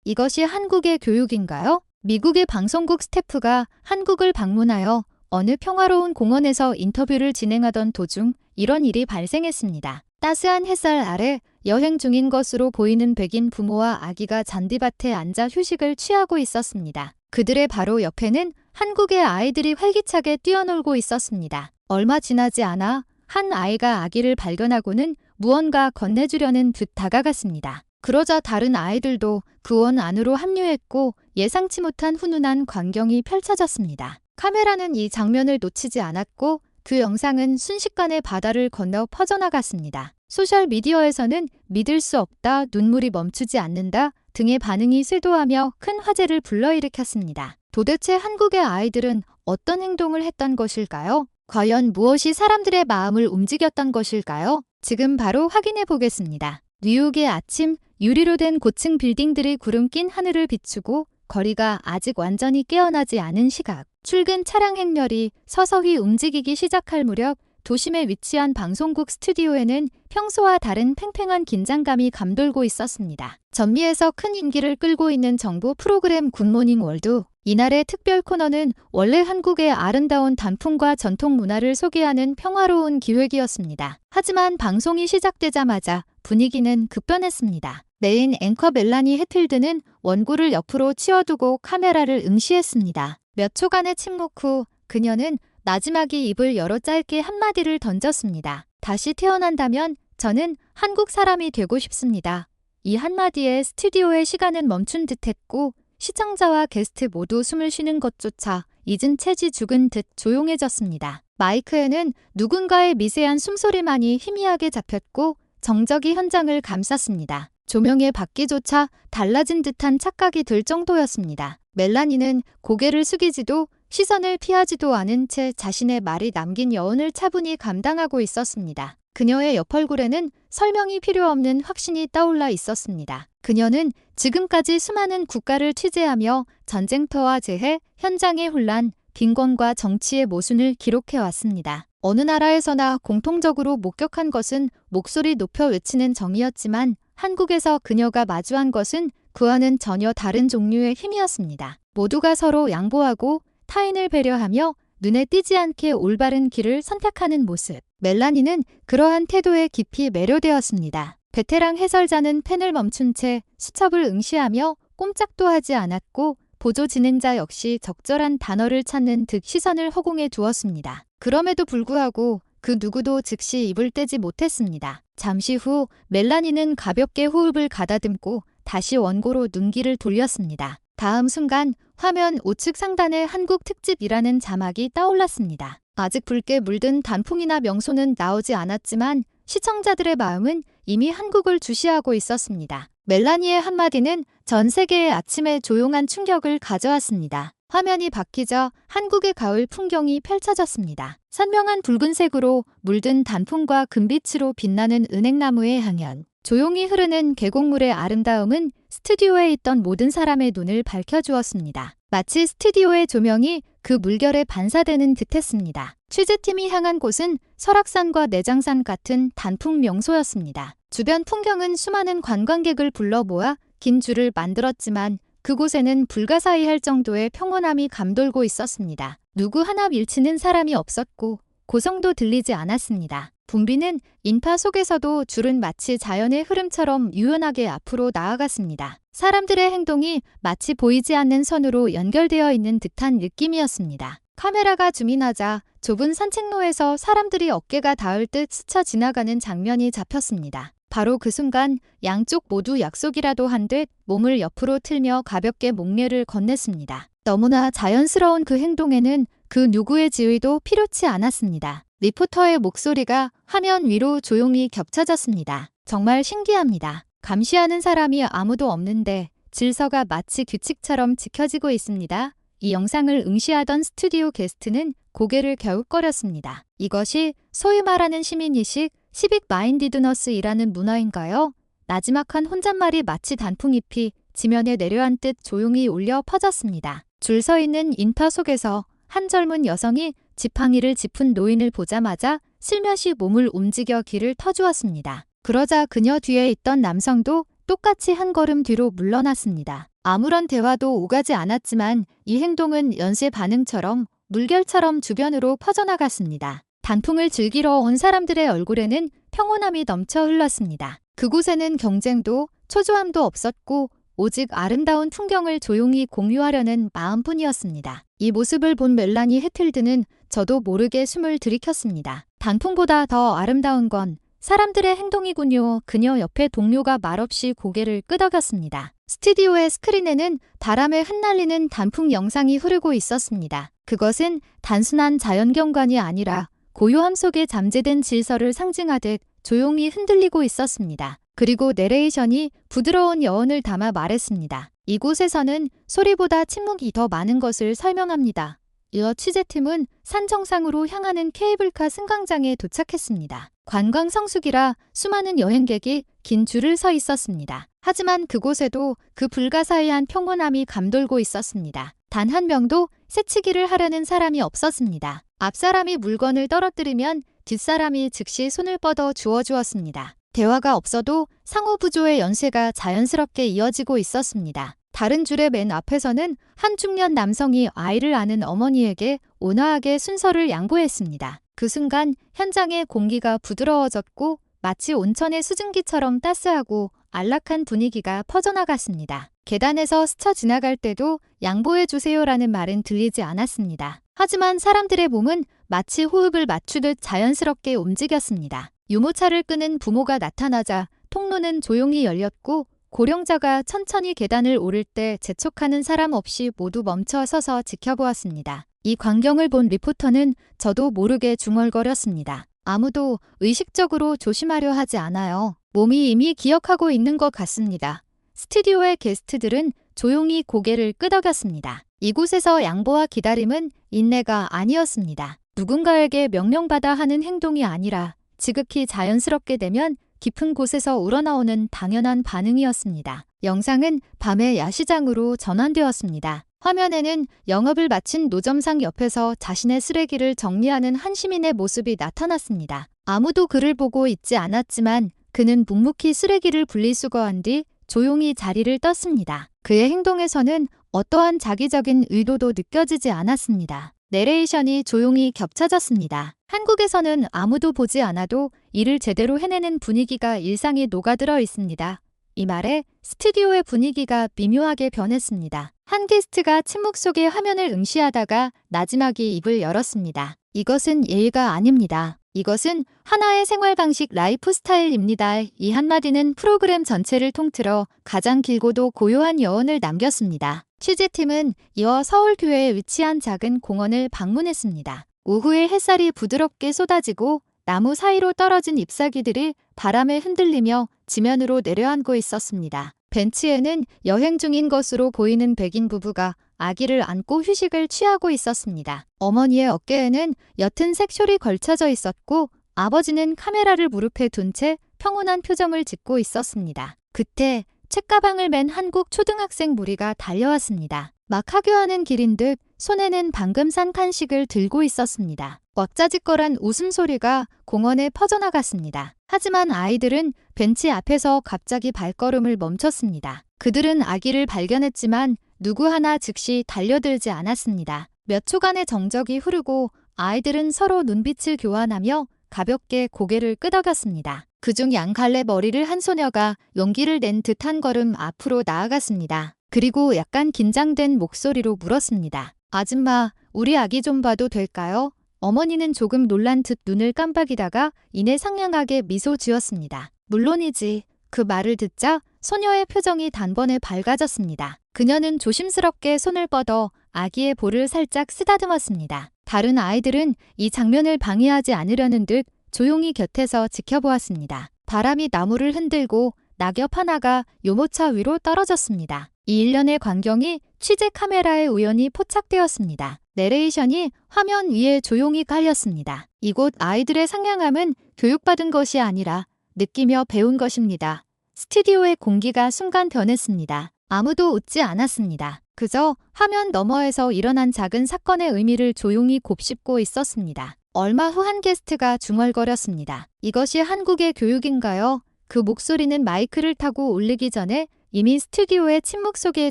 이것이 한국의 교육인가요? 미국의 방송국 스태프가 한국을 방문하여 어느 평화로운 공원에서 인터뷰를 진행하던 도중 이런 일이 발생했습니다. 따스한 햇살 아래 여행 중인 것으로 보이는 백인 부모와 아기가 잔디밭에 앉아 휴식을 취하고 있었습니다. 그들의 바로 옆에는 한국의 아이들이 활기차게 뛰어놀고 있었습니다. 얼마 지나지 않아 한 아이가 아기를 발견하고는 무언가 건네주려는 듯 다가갔습니다. 그러자 다른 아이들도 그 원 안으로 합류했고 예상치 못한 훈훈한 광경이 펼쳐졌습니다. 카메라는 이 장면을 놓치지 않았고 그 영상은 순식간에 바다를 건너 퍼져나갔습니다. 소셜미디어에서는 믿을 수 없다, 눈물이 멈추지 않는다 등의 반응이 쇄도하며 큰 화제를 불러일으켰습니다. 도대체 한국의 아이들은 어떤 행동을 했던 것일까요? 과연 무엇이 사람들의 마음을 움직였던 것일까요? 지금 바로 확인해 보겠습니다. 뉴욕의 아침, 유리로 된 고층 빌딩들이 구름 낀 하늘을 비추고 거리가 아직 완전히 깨어나지 않은 시각. 출근 차량 행렬이 서서히 움직이기 시작할 무렵 도심에 위치한 방송국 스튜디오에는 평소와 다른 팽팽한 긴장감이 감돌고 있었습니다. 전미에서 큰 인기를 끌고 있는 정보 프로그램 굿모닝 월드. 이날의 특별 코너는 원래 한국의 아름다운 단풍과 전통 문화를 소개하는 평화로운 기획이었습니다. 하지만 방송이 시작되자마자 분위기는 급변했습니다. 메인 앵커 멜라니 해틸드는 원고를 옆으로 치워두고 카메라를 응시했습니다. 몇 초간의 침묵 후 그녀는 나지막이 입을 열어 짧게 한마디를 던졌습니다. 다시 태어난다면 저는 한국 사람이 되고 싶습니다. 이 한마디에 스튜디오의 시간은 멈춘 듯했고 시청자와 게스트 모두 숨을 쉬는 것조차 잊은 채지 죽은 듯 조용해졌습니다. 마이크에는 누군가의 미세한 숨소리만이 희미하게 잡혔고 정적이 현장을 감쌌습니다. 조명의 밝기조차 달라진 듯한 착각이 들 정도였습니다. 멜라니는 고개를 숙이지도 시선을 피하지도 않은 채 자신의 말이 남긴 여운을 차분히 감당하고 있었습니다. 그녀의 옆 얼굴에는 설명이 필요 없는 확신이 떠올라 있었습니다. 그녀는 지금까지 수많은 국가를 취재하며 전쟁터와 재해, 현장의 혼란, 빈곤과 정치의 모순을 기록해왔습니다. 어느 나라에서나 공통적으로 목격한 것은 목소리 높여 외치는 정의였지만 한국에서 그녀가 마주한 것은 그와는 전혀 다른 종류의 힘이었습니다. 모두가 서로 양보하고 타인을 배려하며 눈에 띄지 않게 올바른 길을 선택하는 모습. 멜라니는 그러한 태도에 깊이 매료되었습니다. 베테랑 해설자는 펜을 멈춘 채 수첩을 응시하며 꼼짝도 하지 않았고 보조 진행자 역시 적절한 단어를 찾는 듯 시선을 허공에 두었습니다. 그럼에도 불구하고 그 누구도 즉시 입을 떼지 못했습니다. 잠시 후 멜라니는 가볍게 호흡을 가다듬고 다시 원고로 눈길을 돌렸습니다. 다음 순간 화면 우측 상단에 한국 특집이라는 자막이 떠올랐습니다. 아직 붉게 물든 단풍이나 명소는 나오지 않았지만 시청자들의 마음은 이미 한국을 주시하고 있었습니다. 멜라니의 한마디는 전 세계의 아침에 조용한 충격을 가져왔습니다. 화면이 바뀌자 한국의 가을 풍경이 펼쳐졌습니다. 선명한 붉은색으로 물든 단풍과 금빛으로 빛나는 은행나무의 향연. 조용히 흐르는 계곡물의 아름다움은 스튜디오에 있던 모든 사람의 눈을 밝혀주었습니다. 마치 스튜디오의 조명이 그 물결에 반사되는 듯했습니다. 취재팀이 향한 곳은 설악산과 내장산 같은 단풍 명소였습니다. 주변 풍경은 수많은 관광객을 불러 모아 긴 줄을 만들었지만 그곳에는 불가사의할 정도의 평온함이 감돌고 있었습니다. 누구 하나 밀치는 사람이 없었고 고성도 들리지 않았습니다. 붐비는 인파 속에서도 줄은 마치 자연의 흐름처럼 유연하게 앞으로 나아갔습니다. 사람들의 행동이 마치 보이지 않는 선으로 연결되어 있는 듯한 느낌이었습니다. 카메라가 줌인하자 좁은 산책로에서 사람들이 어깨가 닿을 듯 스쳐 지나가는 장면이 잡혔습니다. 바로 그 순간 양쪽 모두 약속이라도 한 듯 몸을 옆으로 틀며 가볍게 목례를 건넸습니다. 너무나 자연스러운 그 행동에는 그 누구의 지휘도 필요치 않았습니다. 리포터의 목소리가 화면 위로 조용히 겹쳐졌습니다. 정말 신기합니다. 감시하는 사람이 아무도 없는데 질서가 마치 규칙처럼 지켜지고 있습니다. 이 영상을 응시하던 스튜디오 게스트는 고개를 갸웃거렸습니다. 이것이 소위 말하는 시민의식, 시빅 마인디드너스이라는 문화인가요? 나지막한 혼잣말이 마치 단풍잎이 지면에 내려앉듯 조용히 울려 퍼졌습니다. 줄 서 있는 인파 속에서 한 젊은 여성이 지팡이를 짚은 노인을 보자마자 슬며시 몸을 움직여 길을 터주었습니다. 그러자 그녀 뒤에 있던 남성도 똑같이 한 걸음 뒤로 물러났습니다. 아무런 대화도 오가지 않았지만 이 행동은 연쇄 반응처럼 물결처럼 주변으로 퍼져나갔습니다. 단풍을 즐기러 온 사람들의 얼굴에는 평온함이 넘쳐 흘렀습니다. 그곳에는 경쟁도 초조함도 없었고 오직 아름다운 풍경을 조용히 공유하려는 마음뿐이었습니다. 이 모습을 본 멜라니 해틸드는 저도 모르게 숨을 들이켰습니다. 단풍보다 더 아름다운 건 사람들의 행동이군요. 그녀 옆에 동료가 말없이 고개를 끄덕였습니다. 스튜디오의 스크린에는 바람에 흩날리는 단풍 영상이 흐르고 있었습니다. 그것은 단순한 자연경관이 아니라 고요함 속에 잠재된 질서를 상징하듯 조용히 흔들리고 있었습니다. 그리고 내레이션이 부드러운 여운을 담아 말했습니다. 이곳에서는 소리보다 침묵이 더 많은 것을 설명합니다. 이어 취재팀은 산 정상으로 향하는 케이블카 승강장에 도착했습니다. 관광 성수기라 수많은 여행객이 긴 줄을 서 있었습니다. 하지만 그곳에도 그 불가사의한 평온함이 감돌고 있었습니다. 단 한 명도 새치기를 하려는 사람이 없었습니다. 앞사람이 물건을 떨어뜨리면 뒷사람이 즉시 손을 뻗어 주워주었습니다. 대화가 없어도 상호부조의 연쇄가 자연스럽게 이어지고 있었습니다. 다른 줄의 맨 앞에서는 한 중년 남성이 아이를 안은 어머니에게 온화하게 순서를 양보했습니다. 그 순간 현장의 공기가 부드러워졌고 마치 온천의 수증기처럼 따스하고 안락한 분위기가 퍼져나갔습니다. 계단에서 스쳐 지나갈 때도 양보해주세요라는 말은 들리지 않았습니다. 하지만 사람들의 몸은 마치 호흡을 맞추듯 자연스럽게 움직였습니다. 유모차를 끄는 부모가 나타나자 통로는 조용히 열렸고 고령자가 천천히 계단을 오를 때 재촉하는 사람 없이 모두 멈춰 서서 지켜보았습니다. 이 광경을 본 리포터는 저도 모르게 중얼거렸습니다. 아무도 의식적으로 조심하려 하지 않아요. 몸이 이미 기억하고 있는 것 같습니다. 스튜디오의 게스트들은 조용히 고개를 끄덕였습니다. 이곳에서 양보와 기다림은 인내가 아니었습니다. 누군가에게 명령받아 하는 행동이 아니라 지극히 자연스럽게 되면 깊은 곳에서 우러나오는 당연한 반응이었습니다. 영상은 밤의 야시장으로 전환되었습니다. 화면에는 영업을 마친 노점상 옆에서 자신의 쓰레기를 정리하는 한 시민의 모습이 나타났습니다. 아무도 그를 보고 있지 않았지만 그는 묵묵히 쓰레기를 분리수거한 뒤 조용히 자리를 떴습니다. 그의 행동에서는 어떠한 자기적인 의도도 느껴지지 않았습니다. 내레이션이 조용히 겹쳐졌습니다. 한국에서는 아무도 보지 않아도 일을 제대로 해내는 분위기가 일상에 녹아들어 있습니다. 이 말에 스튜디오의 분위기가 미묘하게 변했습니다. 한 게스트가 침묵 속에 화면을 응시하다가 나지막이 입을 열었습니다. 이것은 예의가 아닙니다. 이것은 하나의 생활 방식 라이프 스타일입니다. 이 한마디는 프로그램 전체를 통틀어 가장 길고도 고요한 여운을 남겼습니다. 취재팀은 이어 서울교회에 위치한 작은 공원을 방문했습니다. 오후에 햇살이 부드럽게 쏟아지고 나무 사이로 떨어진 잎사귀들이 바람에 흔들리며 지면으로 내려앉고 있었습니다. 벤치에는 여행 중인 것으로 보이는 백인 부부가 아기를 안고 휴식을 취하고 있었습니다. 어머니의 어깨에는 옅은 색숄이 걸쳐져 있었고 아버지는 카메라를 무릎에 둔 채 평온한 표정을 짓고 있었습니다. 그때 책가방을 맨 한국 초등학생 무리가 달려왔습니다. 막 하교하는 길인 듯 손에는 방금 산 간식을 들고 있었습니다. 왁자지껄한 웃음소리가 공원에 퍼져나갔습니다. 하지만 아이들은 벤치 앞에서 갑자기 발걸음을 멈췄습니다. 그들은 아기를 발견했지만 누구 하나 즉시 달려들지 않았습니다. 몇 초간의 정적이 흐르고 아이들은 서로 눈빛을 교환하며 가볍게 고개를 끄덕였습니다. 그중 양갈래 머리를 한 소녀가 용기를 낸 듯 한 걸음 앞으로 나아갔습니다. 그리고 약간 긴장된 목소리로 물었습니다. 아줌마, 우리 아기 좀 봐도 될까요? 어머니는 조금 놀란 듯 눈을 깜빡이다가 이내 상냥하게 미소 지었습니다. 물론이지. 그 말을 듣자 소녀의 표정이 단번에 밝아졌습니다. 그녀는 조심스럽게 손을 뻗어 아기의 볼을 살짝 쓰다듬었습니다. 다른 아이들은 이 장면을 방해하지 않으려는 듯 조용히 곁에서 지켜보았습니다. 바람이 나무를 흔들고 낙엽 하나가 유모차 위로 떨어졌습니다. 이 일련의 광경이 취재 카메라에 우연히 포착되었습니다. 내레이션이 화면 위에 조용히 깔렸습니다. 이곳 아이들의 상냥함은 교육받은 것이 아니라 느끼며 배운 것입니다. 스튜디오의 공기가 순간 변했습니다. 아무도 웃지 않았습니다. 그저 화면 너머에서 일어난 작은 사건의 의미를 조용히 곱씹고 있었습니다. 얼마 후 한 게스트가 중얼거렸습니다. 이것이 한국의 교육인가요? 그 목소리는 마이크를 타고 올리기 전에 이미 스튜디오의 침묵 속에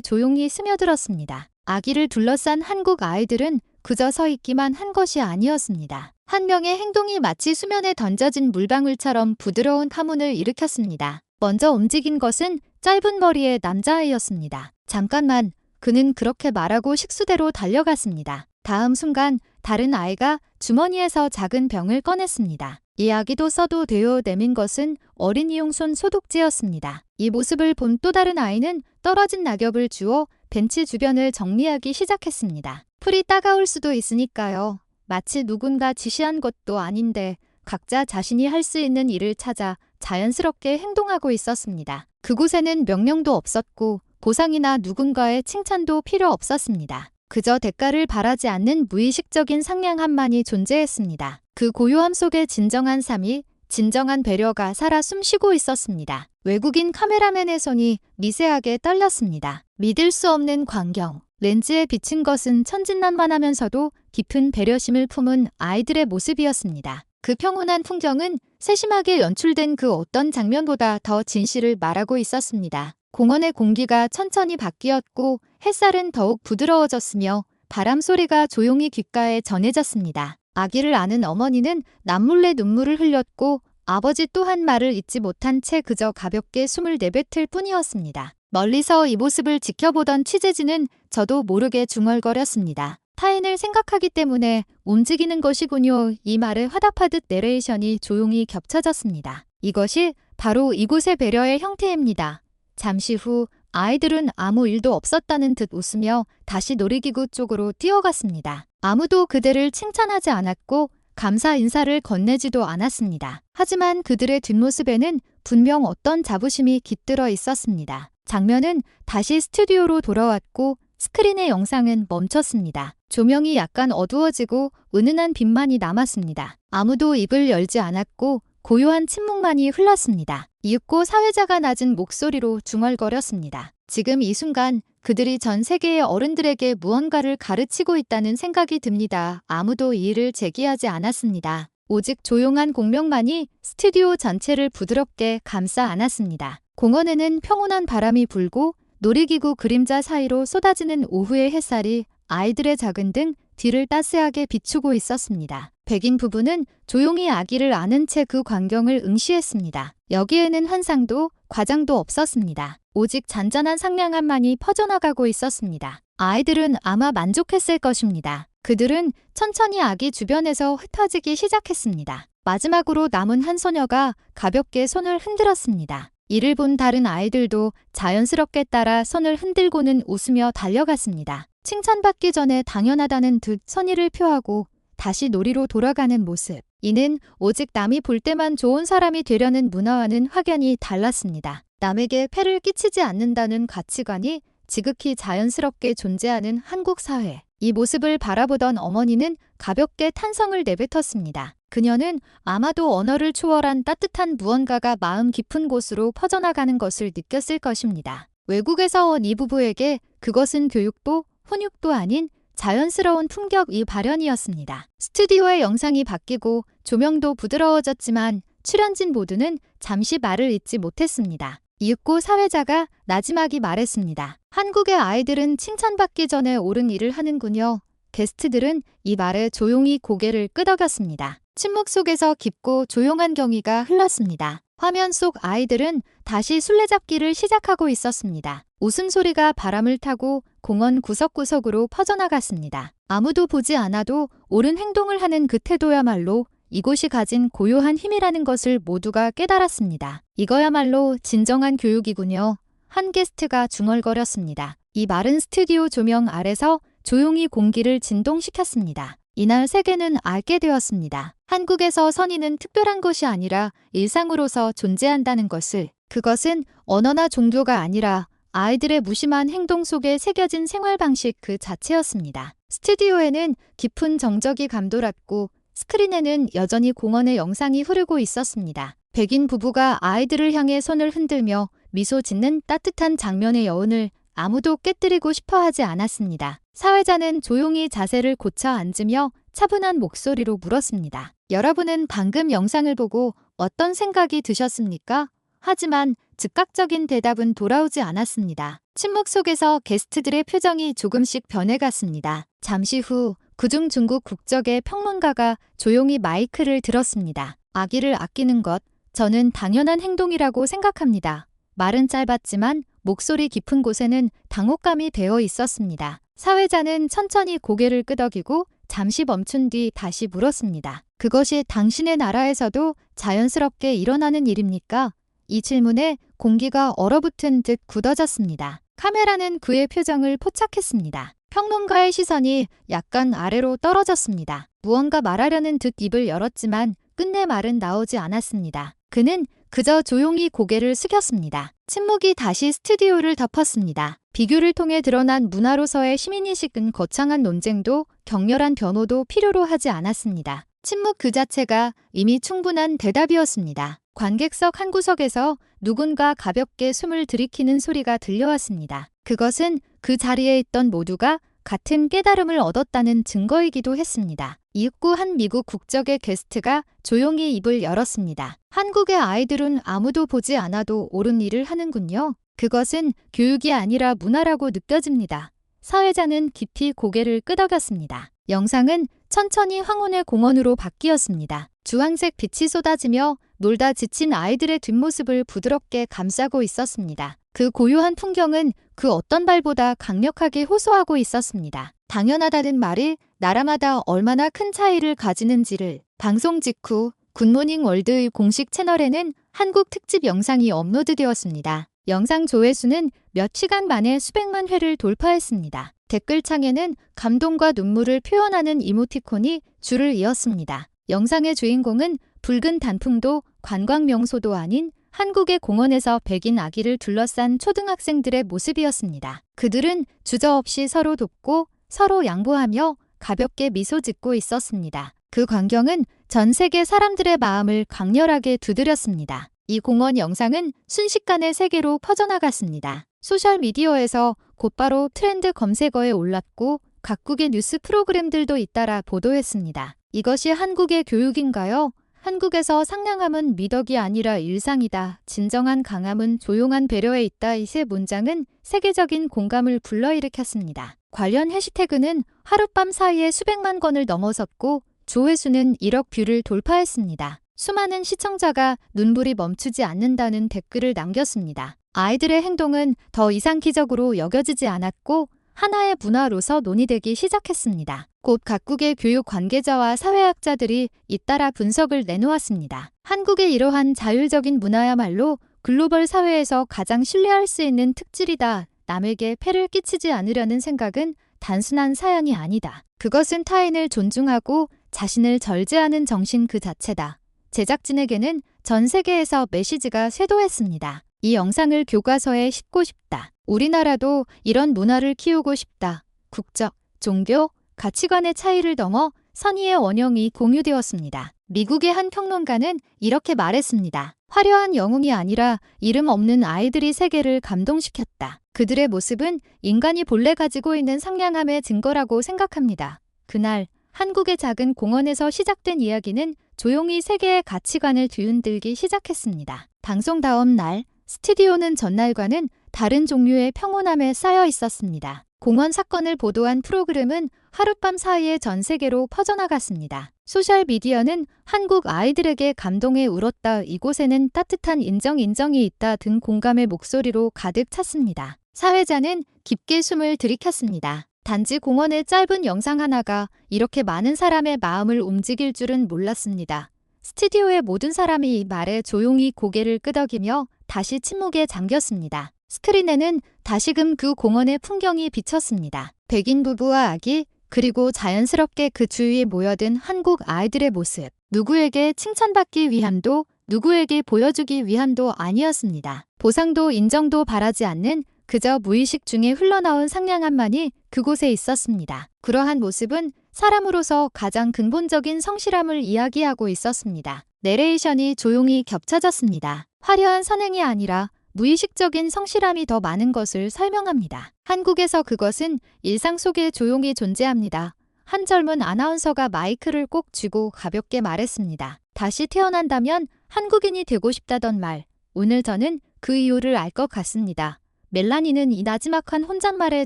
조용히 스며들었습니다. 아기를 둘러싼 한국 아이들은 그저 서 있기만 한 것이 아니었습니다. 한 명의 행동이 마치 수면에 던져진 물방울처럼 부드러운 파문을 일으켰습니다. 먼저 움직인 것은 짧은 머리의 남자아이였습니다. 잠깐만, 그는 그렇게 말하고 식수대로 달려갔습니다. 다음 순간 다른 아이가 주머니에서 작은 병을 꺼냈습니다. 이 아기도 써도 되어 내민 것은 어린이용 손 소독제였습니다. 이 모습을 본 또 다른 아이는 떨어진 낙엽을 주워 벤치 주변을 정리하기 시작했습니다. 풀이 따가울 수도 있으니까요. 마치 누군가 지시한 것도 아닌데 각자 자신이 할 수 있는 일을 찾아 자연스럽게 행동하고 있었습니다. 그곳에는 명령도 없었고 보상이나 누군가의 칭찬도 필요 없었습니다. 그저 대가를 바라지 않는 무의식적인 상냥함만이 존재했습니다. 그 고요함 속에 진정한 삶이, 진정한 배려가 살아 숨쉬고 있었습니다. 외국인 카메라맨의 손이 미세하게 떨렸습니다. 믿을 수 없는 광경. 렌즈에 비친 것은 천진난만하면서도 깊은 배려심을 품은 아이들의 모습이었습니다. 그 평온한 풍경은 세심하게 연출된 그 어떤 장면보다 더 진실을 말하고 있었습니다. 공원의 공기가 천천히 바뀌었고 햇살은 더욱 부드러워졌으며 바람 소리가 조용히 귓가에 전해졌습니다. 아기를 안은 어머니는 남몰래 눈물을 흘렸고 아버지 또한 말을 잇지 못한 채 그저 가볍게 숨을 내뱉을 뿐이었습니다. 멀리서 이 모습을 지켜보던 취재진은 저도 모르게 중얼거렸습니다. 타인을 생각하기 때문에 움직이는 것이군요. 이 말에 화답하듯 내레이션이 조용히 겹쳐졌습니다. 이것이 바로 이곳의 배려의 형태입니다. 잠시 후 아이들은 아무 일도 없었다는 듯 웃으며 다시 놀이기구 쪽으로 뛰어갔습니다. 아무도 그들을 칭찬하지 않았고 감사 인사를 건네지도 않았습니다. 하지만 그들의 뒷모습에는 분명 어떤 자부심이 깃들어 있었습니다. 장면은 다시 스튜디오로 돌아왔고 스크린의 영상은 멈췄습니다. 조명이 약간 어두워지고 은은한 빛만이 남았습니다. 아무도 입을 열지 않았고 고요한 침묵만이 흘렀습니다. 이윽고 사회자가 낮은 목소리로 중얼거렸습니다. 지금 이 순간 그들이 전 세계의 어른들에게 무언가를 가르치고 있다는 생각이 듭니다. 아무도 이의를 제기하지 않았습니다. 오직 조용한 공명만이 스튜디오 전체를 부드럽게 감싸 안았습니다. 공원에는 평온한 바람이 불고 놀이기구 그림자 사이로 쏟아지는 오후의 햇살이 아이들의 작은 등 뒤를 따스하게 비추고 있었습니다. 백인 부부는 조용히 아기를 안은 채 그 광경을 응시했습니다. 여기에는 환상도 과장도 없었습니다. 오직 잔잔한 상냥함만이 퍼져나가고 있었습니다. 아이들은 아마 만족했을 것입니다. 그들은 천천히 아기 주변에서 흩어지기 시작했습니다. 마지막으로 남은 한 소녀가 가볍게 손을 흔들었습니다. 이를 본 다른 아이들도 자연스럽게 따라 손을 흔들고는 웃으며 달려갔습니다. 칭찬받기 전에 당연하다는 듯 선의를 표하고 다시 놀이로 돌아가는 모습. 이는 오직 남이 볼 때만 좋은 사람이 되려는 문화와는 확연히 달랐습니다. 남에게 폐를 끼치지 않는다는 가치관이 지극히 자연스럽게 존재하는 한국 사회. 이 모습을 바라보던 어머니는 가볍게 탄성을 내뱉었습니다. 그녀는 아마도 언어를 초월한 따뜻한 무언가가 마음 깊은 곳으로 퍼져나가는 것을 느꼈을 것입니다. 외국에서 온 이 부부에게 그것은 교육도 훈육도 아닌 자연스러운 품격이 발현이었습니다. 스튜디오의 영상이 바뀌고 조명도 부드러워졌지만 출연진 모두는 잠시 말을 잇지 못했습니다. 이윽고 사회자가 나지막이 말했습니다. 한국의 아이들은 칭찬받기 전에 옳은 일을 하는군요. 게스트들은 이 말에 조용히 고개를 끄덕였습니다. 침묵 속에서 깊고 조용한 경의가 흘렀습니다. 화면 속 아이들은 다시 술래잡기를 시작하고 있었습니다. 웃음소리가 바람을 타고 공원 구석구석으로 퍼져나갔습니다. 아무도 보지 않아도 옳은 행동을 하는 그 태도야말로 이곳이 가진 고요한 힘이라는 것을 모두가 깨달았습니다. 이거야말로 진정한 교육이군요. 한 게스트가 중얼거렸습니다. 이 마른 스튜디오 조명 아래서 조용히 공기를 진동시켰습니다. 이날 세계는 알게 되었습니다. 한국에서 선의는 특별한 것이 아니라 일상으로서 존재한다는 것을. 그것은 언어나 종교가 아니라 아이들의 무심한 행동 속에 새겨진 생활 방식 그 자체였습니다. 스튜디오에는 깊은 정적이 감돌았고 스크린에는 여전히 공원의 영상이 흐르고 있었습니다. 백인 부부가 아이들을 향해 손을 흔들며 미소 짓는 따뜻한 장면의 여운을 아무도 깨뜨리고 싶어 하지 않았습니다. 사회자는 조용히 자세를 고쳐 앉으며 차분한 목소리로 물었습니다. 여러분은 방금 영상을 보고 어떤 생각이 드셨습니까? 하지만 즉각적인 대답은 돌아오지 않았습니다. 침묵 속에서 게스트들의 표정이 조금씩 변해갔습니다. 잠시 후 그중 중국 국적의 평론가가 조용히 마이크를 들었습니다. 아기를 아끼는 것, 저는 당연한 행동이라고 생각합니다. 말은 짧았지만 목소리 깊은 곳에는 당혹감이 배어 있었습니다. 사회자는 천천히 고개를 끄덕이고 잠시 멈춘 뒤 다시 물었습니다. 그것이 당신의 나라에서도 자연스럽게 일어나는 일입니까? 이 질문에 공기가 얼어붙은 듯 굳어졌습니다. 카메라는 그의 표정을 포착했습니다. 평론가의 시선이 약간 아래로 떨어졌습니다. 무언가 말하려는 듯 입을 열었지만 끝내 말은 나오지 않았습니다. 그는 그저 조용히 고개를 숙였습니다. 침묵이 다시 스튜디오를 덮었습니다. 비교를 통해 드러난 문화로서의 시민의식은 거창한 논쟁도 격렬한 변호도 필요로 하지 않았습니다. 침묵 그 자체가 이미 충분한 대답이었습니다. 관객석 한 구석에서 누군가 가볍게 숨을 들이키는 소리가 들려왔습니다. 그것은 그 자리에 있던 모두가 같은 깨달음을 얻었다는 증거이기도 했습니다. 이윽고 한 미국 국적의 게스트가 조용히 입을 열었습니다. 한국의 아이들은 아무도 보지 않아도 옳은 일을 하는군요. 그것은 교육이 아니라 문화라고 느껴집니다. 사회자는 깊이 고개를 끄덕였습니다. 영상은 천천히 황혼의 공원으로 바뀌었습니다. 주황색 빛이 쏟아지며 놀다 지친 아이들의 뒷모습을 부드럽게 감싸고 있었습니다. 그 고요한 풍경은 그 어떤 말보다 강력하게 호소하고 있었습니다. 당연하다는 말이 나라마다 얼마나 큰 차이를 가지는지를. 방송 직후 굿모닝 월드의 공식 채널에는 한국 특집 영상이 업로드되었습니다. 영상 조회수는 몇 시간 만에 수백만 회를 돌파했습니다. 댓글창에는 감동과 눈물을 표현하는 이모티콘이 줄을 이었습니다. 영상의 주인공은 붉은 단풍도 관광 명소도 아닌 한국의 공원에서 백인 아기를 둘러싼 초등학생들의 모습이었습니다. 그들은 주저없이 서로 돕고 서로 양보하며 가볍게 미소 짓고 있었습니다. 그 광경은 전 세계 사람들의 마음을 강렬하게 두드렸습니다. 이 공원 영상은 순식간에 세계로 퍼져나갔습니다. 소셜미디어에서 곧바로 트렌드 검색어에 올랐고 각국의 뉴스 프로그램들도 잇따라 보도했습니다. 이것이 한국의 교육인가요? 한국에서 상냥함은 미덕이 아니라 일상이다. 진정한 강함은 조용한 배려에 있다. 이 세 문장은 세계적인 공감을 불러일으켰습니다. 관련 해시태그는 하룻밤 사이에 수백만 건을 넘어섰고 조회수는 1억 뷰를 돌파했습니다. 수많은 시청자가 눈물이 멈추지 않는다는 댓글을 남겼습니다. 아이들의 행동은 더 이상기적으로 여겨지지 않았고 하나의 문화로서 논의되기 시작했습니다. 곧 각국의 교육 관계자와 사회학자들이 잇따라 분석을 내놓았습니다. 한국의 이러한 자율적인 문화야말로 글로벌 사회에서 가장 신뢰할 수 있는 특질이다. 남에게 폐를 끼치지 않으려는 생각은 단순한 사양이 아니다. 그것은 타인을 존중하고 자신을 절제하는 정신 그 자체다. 제작진에게는 전 세계에서 메시지가 쇄도했습니다. 이 영상을 교과서에 싣고 싶다. 우리나라도 이런 문화를 키우고 싶다. 국적, 종교, 가치관의 차이를 넘어 선의의 원형이 공유되었습니다. 미국의 한 평론가는 이렇게 말했습니다. 화려한 영웅이 아니라 이름 없는 아이들이 세계를 감동시켰다. 그들의 모습은 인간이 본래 가지고 있는 상냥함의 증거라고 생각합니다. 그날 한국의 작은 공원에서 시작된 이야기는 조용히 세계의 가치관을 뒤흔들기 시작했습니다. 방송 다음 날 스튜디오는 전날과는 다른 종류의 평온함에 쌓여 있었습니다. 공원 사건을 보도한 프로그램은 하룻밤 사이에 전 세계로 퍼져나갔습니다. 소셜미디어는 한국 아이들에게 감동에 울었다. 이곳에는 따뜻한 인정이 있다 등 공감의 목소리로 가득 찼습니다. 사회자는 깊게 숨을 들이켰습니다. 단지 공원의 짧은 영상 하나가 이렇게 많은 사람의 마음을 움직일 줄은 몰랐습니다. 스튜디오의 모든 사람이 이 말에 조용히 고개를 끄덕이며 다시 침묵에 잠겼습니다. 스크린에는 다시금 그 공원의 풍경이 비쳤습니다. 백인 부부와 아기, 그리고 자연스럽게 그 주위에 모여든 한국 아이들의 모습. 누구에게 칭찬받기 위함도 누구에게 보여주기 위함도 아니었습니다. 보상도 인정도 바라지 않는 그저 무의식 중에 흘러나온 상냥함만이 그곳에 있었습니다. 그러한 모습은 사람으로서 가장 근본적인 성실함을 이야기하고 있었습니다. 내레이션이 조용히 겹쳐졌습니다. 화려한 선행이 아니라 무의식적인 성실함이 더 많은 것을 설명합니다. 한국에서 그것은 일상 속에 조용히 존재합니다. 한 젊은 아나운서가 마이크를 꼭 쥐고 가볍게 말했습니다. 다시 태어난다면 한국인이 되고 싶다던 말. 오늘 저는 그 이유를 알 것 같습니다. 멜라니는 이 나지막한 혼잣말에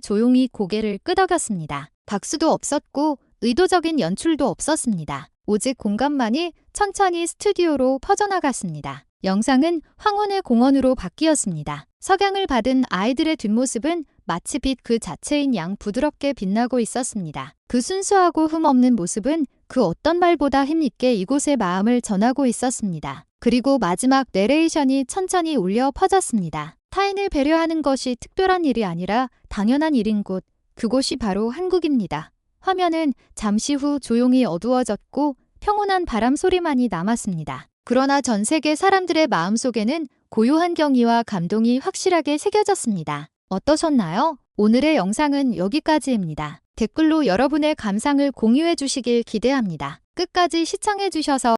조용히 고개를 끄덕였습니다. 박수도 없었고 의도적인 연출도 없었습니다. 오직 공감만이 천천히 스튜디오로 퍼져나갔습니다. 영상은 황혼의 공원으로 바뀌었습니다. 석양을 받은 아이들의 뒷모습은 마치 빛 그 자체인 양 부드럽게 빛나고 있었습니다. 그 순수하고 흠없는 모습은 그 어떤 말보다 힘있게 이곳의 마음을 전하고 있었습니다. 그리고 마지막 내레이션이 천천히 울려 퍼졌습니다. 타인을 배려하는 것이 특별한 일이 아니라 당연한 일인 곳, 그곳이 바로 한국입니다. 화면은 잠시 후 조용히 어두워졌고 평온한 바람 소리만이 남았습니다. 그러나 전 세계 사람들의 마음속에는 고요한 경의와 감동이 확실하게 새겨졌습니다. 어떠셨나요? 오늘의 영상은 여기까지입니다. 댓글로 여러분의 감상을 공유해 주시길 기대합니다. 끝까지 시청해 주셔서